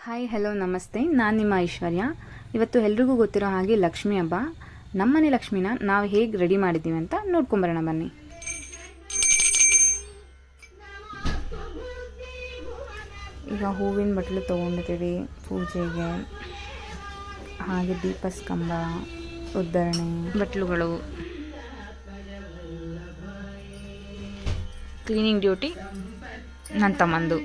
Hi hello ನಮಸ್ತೆ, ನಾನು ನಿಮ್ಮ ಐಶ್ವರ್ಯ. ಇವತ್ತು ಎಲ್ರಿಗೂ ಗೊತ್ತಿರೋ ಹಾಗೆ ಲಕ್ಷ್ಮಿ ಹಬ್ಬ. ನಮ್ಮನೆ ಲಕ್ಷ್ಮಿನ ನಾವು ಹೇಗೆ ರೆಡಿ ಮಾಡಿದ್ದೀವಿ ಅಂತ ನೋಡ್ಕೊಂಬರೋಣ ಬನ್ನಿ. ಈಗ ಹೂವಿನ ಬಟ್ಟಲು ತೊಗೊಂಡಿದ್ದೀವಿ ಪೂಜೆಗೆ, ಹಾಗೆ ದೀಪಸ್ತಂಭ, ಉದ್ದರಣೆ, ಬಟ್ಲುಗಳು, ಕ್ಲೀನಿಂಗ್ ಡ್ಯೂಟಿ ನನ್ನ ತಮ್ಮಂದು.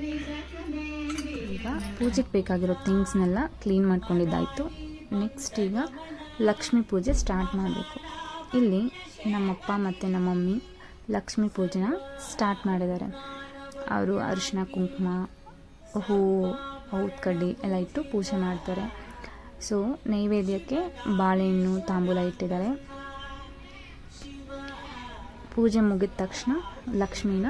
ಈಗ ಪೂಜೆಗೆ ಬೇಕಾಗಿರೋ ಥಿಂಗ್ಸ್ನೆಲ್ಲ ಕ್ಲೀನ್ ಮಾಡ್ಕೊಂಡಿದ್ದಾಯಿತು. ನೆಕ್ಸ್ಟ್ ಈಗ ಲಕ್ಷ್ಮೀ ಪೂಜೆ ಸ್ಟಾರ್ಟ್ ಮಾಡಬೇಕು. ಇಲ್ಲಿ ನಮ್ಮಪ್ಪ ಮತ್ತು ನಮ್ಮ ಮಮ್ಮಿ ಲಕ್ಷ್ಮೀ ಪೂಜೆನ ಸ್ಟಾರ್ಟ್ ಮಾಡಿದ್ದಾರೆ. ಅವರು ಅರಿಶಿನ, ಕುಂಕುಮ, ಹೂವು, ಔತ್ಕಡ್ಡಿ ಎಲ್ಲ ಇಟ್ಟು ಪೂಜೆ ಮಾಡ್ತಾರೆ. ಸೊ ನೈವೇದ್ಯಕ್ಕೆ ಬಾಳೆಹಣ್ಣು, ತಾಂಬೂಲ ಇಟ್ಟಿದ್ದಾರೆ. ಪೂಜೆ ಮುಗಿದ ತಕ್ಷಣ ಲಕ್ಷ್ಮೀನ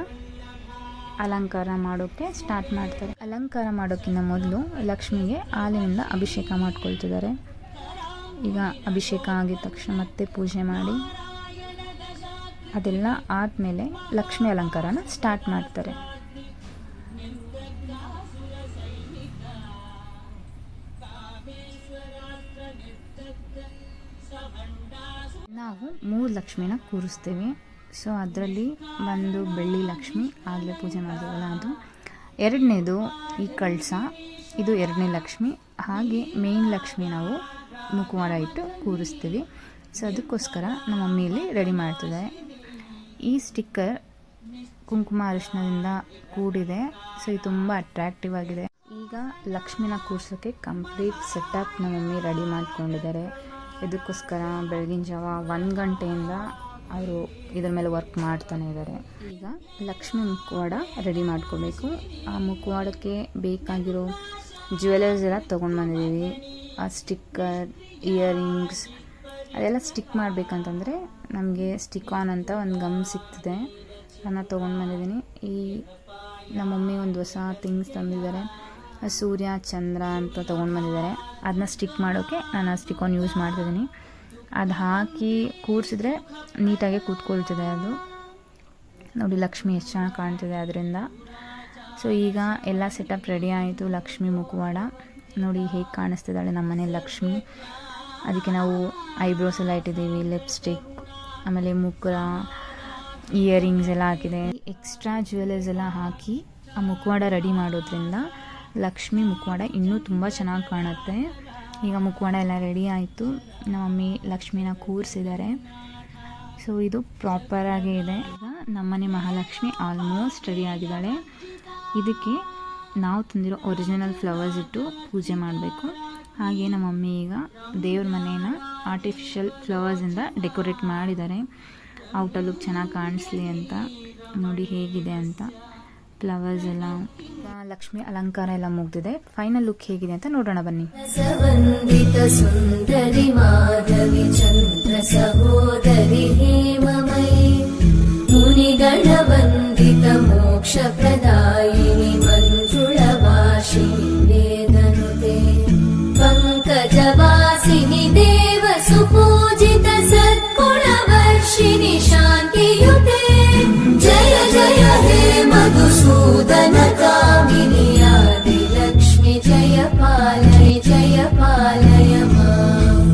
ಅಲಂಕಾರ ಮಾಡೋಕ್ಕೆ ಸ್ಟಾರ್ಟ್ ಮಾಡ್ತಾರೆ. ಅಲಂಕಾರ ಮಾಡೋಕ್ಕಿಂತ ಮೊದಲು ಲಕ್ಷ್ಮಿಗೆ ಹಾಲಿನಿಂದ ಅಭಿಷೇಕ ಮಾಡ್ಕೊಳ್ತಿದ್ದಾರೆ. ಈಗ ಅಭಿಷೇಕ ಆಗಿದ ತಕ್ಷಣ ಮತ್ತೆ ಪೂಜೆ ಮಾಡಿ ಅದೆಲ್ಲ ಆದಮೇಲೆ ಲಕ್ಷ್ಮಿ ಅಲಂಕಾರನ ಸ್ಟಾರ್ಟ್ ಮಾಡ್ತಾರೆ. ನಾವು 3 ಲಕ್ಷ್ಮಿನ ಕೂರಿಸ್ತೀವಿ. ಸೊ ಅದರಲ್ಲಿ ಒಂದು ಬೆಳ್ಳಿ ಲಕ್ಷ್ಮಿ, ಆಗಲೇ ಪೂಜೆ ಮಾಡಿದ್ವಲ್ಲ ಅದು. ಎರಡನೇದು ಈ ಕಳಸ, ಇದು 2ನೇ ಲಕ್ಷ್ಮಿ. ಹಾಗೆ ಮೇನ್ ಲಕ್ಷ್ಮಿ ನಾವು ಮುಖವಾಡ ಇಟ್ಟು ಕೂರಿಸ್ತೀವಿ. ಸೊ ಅದಕ್ಕೋಸ್ಕರ ನಮ್ಮ ಮಮ್ಮಿಯಲ್ಲಿ ರೆಡಿ ಮಾಡ್ತಿದ್ದಾರೆ. ಈ ಸ್ಟಿಕ್ಕರ್ ಕುಂಕುಮ ಅರಿಶಿನದಿಂದ ಕೂಡಿದೆ. ಸೊ ಇದು ತುಂಬ ಅಟ್ರಾಕ್ಟಿವ್ ಆಗಿದೆ. ಈಗ ಲಕ್ಷ್ಮಿನ ಕೂರ್ಸೋಕ್ಕೆ ಕಂಪ್ಲೀಟ್ ಸೆಟಪ್ ನಮ್ಮ ಮಮ್ಮಿ ರೆಡಿ ಮಾಡ್ಕೊಂಡಿದ್ದಾರೆ. ಇದಕ್ಕೋಸ್ಕರ ಬೆಳಗಿನ ಜಾವ 1 ಗಂಟೆಯಿಂದ ಅವರು ಇದರ ಮೇಲೆ ವರ್ಕ್ ಮಾಡ್ತಾನೆ ಇದ್ದಾರೆ. ಈಗ ಲಕ್ಷ್ಮಿ ಮುಖವಾಡ ರೆಡಿ ಮಾಡ್ಕೋಬೇಕು. ಆ ಮುಖವಾಡಕ್ಕೆ ಬೇಕಾಗಿರೋ ಜ್ಯುವೆಲರ್ಸ್ ಎಲ್ಲ ತೊಗೊಂಡು ಬಂದಿದ್ದೀವಿ. ಆ ಸ್ಟಿಕ್ಕರ್, ಇಯರಿಂಗ್ಸ್ ಅದೆಲ್ಲ ಸ್ಟಿಕ್ ಮಾಡಬೇಕಂತಂದರೆ ನಮಗೆ ಸ್ಟಿಕ್ ಆನ್ ಅಂತ ಒಂದು ಗಮ್ ಸಿಗ್ತದೆ, ಅದನ್ನು ತೊಗೊಂಡು ಬಂದಿದ್ದೀನಿ. ಈ ನಮ್ಮ ಮಮ್ಮಿ ಒಂದು ಹೊಸ ಥಿಂಗ್ಸ್ ತಂದಿದ್ದಾರೆ, ಸೂರ್ಯ ಚಂದ್ರ ಅಂತ ತೊಗೊಂಡು ಬಂದಿದ್ದಾರೆ. ಅದನ್ನ ಸ್ಟಿಕ್ ಮಾಡೋಕ್ಕೆ ನಾನು ಆ ಸ್ಟಿಕ್ ಆನ್ ಯೂಸ್ ಮಾಡ್ತಿದ್ದೀನಿ. ಅದು ಹಾಕಿ ಕೂರಿಸಿದ್ರೆ ನೀಟಾಗಿ ಕೂತ್ಕೊಳ್ತಿದೆ. ಅದು ನೋಡಿ ಲಕ್ಷ್ಮಿ ಎಷ್ಟು ಚೆನ್ನಾಗಿ ಕಾಣ್ತಿದೆ ಅದರಿಂದ. ಸೊ ಈಗ ಎಲ್ಲ ಸೆಟಪ್ ರೆಡಿ ಆಯಿತು. ಲಕ್ಷ್ಮಿ ಮುಖವಾಡ ನೋಡಿ ಹೇಗೆ ಕಾಣಿಸ್ತಿದ್ದಾಳೆ ನಮ್ಮನೆ ಲಕ್ಷ್ಮಿ. ಅದಕ್ಕೆ ನಾವು ಐಬ್ರೋಸ್ ಎಲ್ಲ ಇಟ್ಟಿದ್ದೀವಿ, ಲಿಪ್ಸ್ಟಿಕ್, ಆಮೇಲೆ ಮುಖ, ಇಯರಿಂಗ್ಸ್ ಎಲ್ಲ ಹಾಕಿದೆ. ಎಕ್ಸ್ಟ್ರಾ ಜ್ಯುವೆಲರ್ಸ್ ಎಲ್ಲ ಹಾಕಿ ಆ ಮುಖವಾಡ ರೆಡಿ ಮಾಡೋದ್ರಿಂದ ಲಕ್ಷ್ಮಿ ಮುಖವಾಡ ಇನ್ನೂ ತುಂಬ ಚೆನ್ನಾಗಿ ಕಾಣುತ್ತೆ. ಈಗ ಮುಖವಾಡ ಎಲ್ಲ ರೆಡಿ ಆಯಿತು. ನಮ್ಮ ಮಮ್ಮಿ ಲಕ್ಷ್ಮಿನ ಕೂರಿಸಿದ್ದಾರೆ. ಸೊ ಇದು ಪ್ರಾಪರಾಗಿ ಇದೆ. ಈಗ ನಮ್ಮನೆ ಮಹಾಲಕ್ಷ್ಮಿ ಆಲ್ಮೋಸ್ಟ್ ರೆಡಿ ಆಗಿದ್ದಾಳೆ. ಇದಕ್ಕೆ ನಾವು ತಂದಿರೋ ಒರಿಜಿನಲ್ ಫ್ಲವರ್ಸ್ ಇಟ್ಟು ಪೂಜೆ ಮಾಡಬೇಕು. ಹಾಗೆ ನಮ್ಮ ಮಮ್ಮಿ ಈಗ ದೇವ್ರ ಮನೇನ ಆರ್ಟಿಫಿಷಿಯಲ್ ಫ್ಲವರ್ಸಿಂದ ಡೆಕೋರೇಟ್ ಮಾಡಿದ್ದಾರೆ. ಔಟರ್ ಲುಕ್ ಚೆನ್ನಾಗಿ ಕಾಣಿಸ್ಲಿ ಅಂತ. ನೋಡಿ ಹೇಗಿದೆ ಅಂತ ಫ್ಲವರ್ಸ್ ಎಲ್ಲ. ಲಕ್ಷ್ಮಿ ಅಲಂಕಾರ ಎಲ್ಲ ಮುಗ್ದಿದೆ. ಫೈನಲ್ ಲುಕ್ ಹೇಗಿದೆ ಅಂತ ನೋಡೋಣ ಬನ್ನಿ. ಸುಂದರಿ ಮಾಧವಿ ಚಂದ್ರ ಸಹೋದರಿ ಹೇಮಮಯಿ ಮುನಿಗಣ ವಂದಿತ ಮೋಕ್ಷ ಪ್ರದಾಯಿನಿ ಮಂಜುಳ ವಾಸಿನಿ ವೇದನುತೆ ಪಂಕಜವಾಸಿನಿ ದೇವ ಸುಪೂಜಿತ ಸದ್ಗುಣ ವರ್ಷಿಣಿ ಶಾಂತಿಯುತೆ ಜಯ ಜಯ ಹೇ ಮಧುಸೂದನ ಕಾಮಿನಿ ಆದಿ ಲಕ್ಷ್ಮಿ ಜಯ ಪಾಲಯ ಮಾಂ.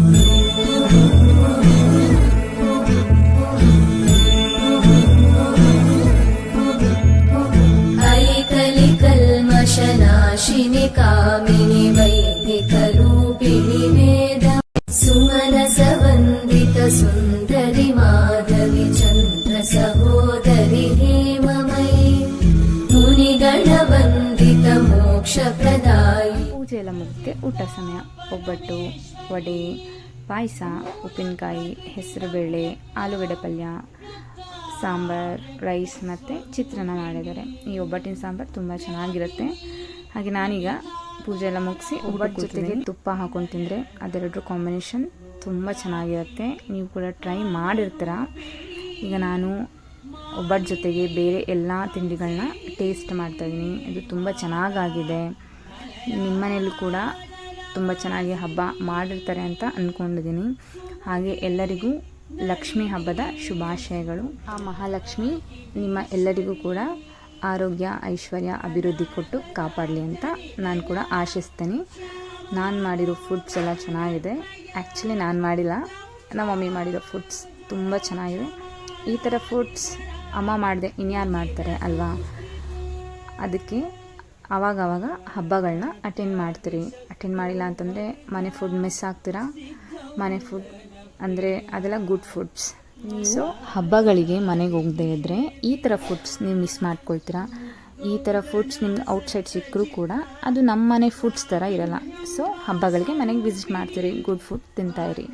ಐಕಲಿ ಕಲ್ಮಶನಾಶಿನಿ ಕಾಮಿನಿ ವೈದಿಕ ರೂಪಿಣಿ ವೇದ ಸುಮನಸ ವಂದಿತ ಸುಂದರಿ ಮಾಧವಿ ಚಂದ್ರ ಸಹೋದರಿ ಹೇಮಮಯಿ ಮುನಿಗಣ ವಂದಿತ ಮೋಕ್ಷ ಪ್ರದಾಯಿ. ಪೂಜೆ ಎಲ್ಲ ಮುಗಿದ್ರೆ ಊಟ ಸಮಯ. ಒಬ್ಬಟ್ಟು, ವಡೆ, ಪಾಯಸ, ಉಪ್ಪಿನಕಾಯಿ, ಹೆಸರುಬೇಳೆ, ಆಲೂಗಡ್ಡೆ ಪಲ್ಯ, ಸಾಂಬಾರ್, ರೈಸ್ ಮತ್ತು ಚಿತ್ರಾನ್ನ ಮಾಡಿದ್ದಾರೆ. ಈ ಒಬ್ಬಟ್ಟಿನ ಸಾಂಬಾರು ತುಂಬ ಚೆನ್ನಾಗಿರುತ್ತೆ. ಹಾಗೆ ನಾನೀಗ ಪೂಜೆ ಎಲ್ಲ ಮುಗಿಸಿ ಒಬ್ಬಟ್ಟು ಜೊತೆಗೆ ತುಪ್ಪ ಹಾಕೊಂಡು ತಿಂದರೆ ಅದೆರಡರ ಕಾಂಬಿನೇಷನ್ ತುಂಬ ಚೆನ್ನಾಗಿರುತ್ತೆ. ನೀವು ಕೂಡ ಟ್ರೈ ಮಾಡಿರ್ತೀರ. ಈಗ ನಾನು ಒಬ್ಬಟ್ಟು ಜೊತೆಗೆ ಬೇರೆ ಎಲ್ಲ ತಿಂಡಿಗಳನ್ನ ಟೇಸ್ಟ್ ಮಾಡ್ತಾಯಿದ್ದೀನಿ. ಇದು ತುಂಬ ಚೆನ್ನಾಗಾಗಿದೆ. ನಿಮ್ಮನೇಲೂ ಕೂಡ ತುಂಬ ಚೆನ್ನಾಗಿ ಹಬ್ಬ ಮಾಡಿರ್ತಾರೆ ಅಂತ ಅಂದ್ಕೊಂಡಿದ್ದೀನಿ. ಹಾಗೆ ಎಲ್ಲರಿಗೂ ಲಕ್ಷ್ಮಿ ಹಬ್ಬದ ಶುಭಾಶಯಗಳು. ಆ ಮಹಾಲಕ್ಷ್ಮಿ ನಿಮ್ಮ ಎಲ್ಲರಿಗೂ ಕೂಡ ಆರೋಗ್ಯ ಐಶ್ವರ್ಯ ಅಭಿವೃದ್ಧಿ ಕೊಟ್ಟು ಕಾಪಾಡಲಿ ಅಂತ ನಾನು ಕೂಡ ಆಶಿಸ್ತೀನಿ. ನಾನು ಮಾಡಿರೋ ಫುಡ್ಸ್ ಎಲ್ಲ ಚೆನ್ನಾಗಿದೆ. ಆ್ಯಕ್ಚುಲಿ ನಾನು ಮಾಡಿಲ್ಲ, ನಮ್ಮ ಮಮ್ಮಿ ಮಾಡಿರೋ ಫುಡ್ಸ್ ತುಂಬ ಚೆನ್ನಾಗಿದೆ. ಈ ಥರ ಫುಡ್ಸ್ ಅಮ್ಮ ಮಾಡಿದೆ ಇನ್ಯಾರು ಮಾಡ್ತಾರೆ ಅಲ್ವಾ? ಅದಕ್ಕೆ ಆವಾಗವಾಗ ಹಬ್ಬಗಳನ್ನ ಅಟೆಂಡ್ ಮಾಡಿಲ್ಲ ಅಂತಂದರೆ ಮನೆ ಫುಡ್ ಮಿಸ್ ಆಗ್ತೀರಾ. ಮನೆ ಫುಡ್ ಅಂದರೆ ಅದೆಲ್ಲ ಗುಡ್ ಫುಡ್ಸ್. ಸೊ ಹಬ್ಬಗಳಿಗೆ ಮನೆಗೆ ಹೋಗದೇ ಇದ್ದರೆ ಈ ಥರ ಫುಡ್ಸ್ ನೀವು ಮಿಸ್ ಮಾಡ್ಕೊಳ್ತೀರಾ. ಈ ಥರ ಫುಡ್ಸ್ ನಿಮ್ಗೆ ಔಟ್ಸೈಡ್ ಸಿಕ್ಕರೂ ಕೂಡ ಅದು ನಮ್ಮ ಮನೆ ಫುಡ್ಸ್ ಥರ ಇರಲ್ಲ. ಸೊ ಹಬ್ಬಗಳಿಗೆ ಮನೆಗೆ ವಿಸಿಟ್ ಮಾಡ್ತೀರಿ, ಗುಡ್ ಫುಡ್ ತಿಂತಾಯಿರಿ.